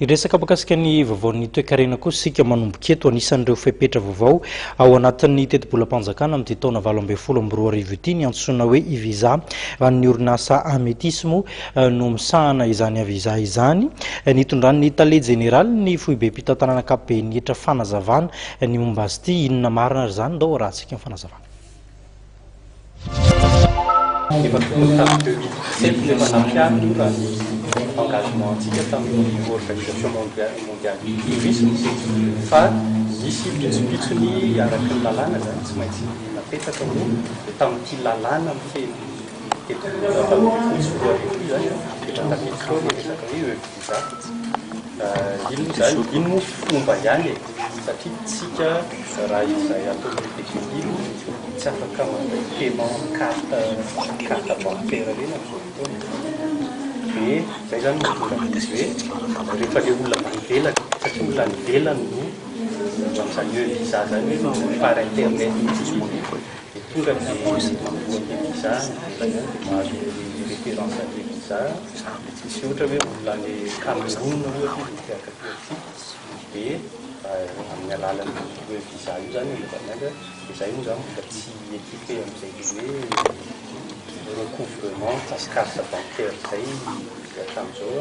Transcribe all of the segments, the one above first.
Iresaka bakasika ny vaovaon'ny toe-karena koa sika manomboka eto anisan'ireo fepetra vaovao ao anatin'ny teti-bolam-panjakana amin'ity taona 2024 ity ny antsoina hoe i-visa ny orinasa Ametismo no misahana izany visa izany nitondran'ny tale general ny foibe mpitantanana ankapobeny etra fanazavana ny momba azy ity inona marina ary zany ndao raha tsika fanazavana. Engagement antsika organisation mondiale tourisme fa misy pitsopitsony araky ny lalàna zany tsy maintsy napetraka ho tamin'ity lalàna mifeny tetofotsy zany efa tafiditra ny resaka hoe visa ino zany ino fomba ihany satria tsika raha izay ataon'ny teknolojia tsy afaka manday paiement carte bancaire reny amin'izao fotoana. Zay zany mahatonga izy hoe rehefa le olona mivelany satria olona mivelany no amin'izany hoe visa zany hoe par internet izy dia tonga dia mamboaky visa mivelany dia mahazo référence an'le visa tsy misy ohatra hoe olona ny Cameroun ohatra izy miakatyaty dia amin'ny alalan'ny hoe visa io zany lefananga dia zay moa zany mbola tsy équipé amin'izay hoe recouvrement carte bancaire zay hatramin'izao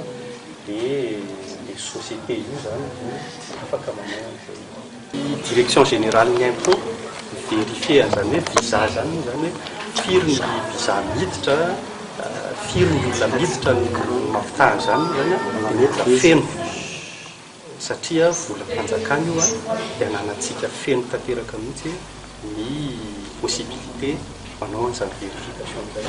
dia les sociétés io zany afaka manao direction générale ny impôt vérifier zany hoe visa zany zany hoe firy ny visa miditra firy ny olona miditra ny mampitahany zany zany dia mety feno satria volam-panjakana io dia ananantsika feno tanteraka mihitsy ny possibilité manao an'izany vérification zay.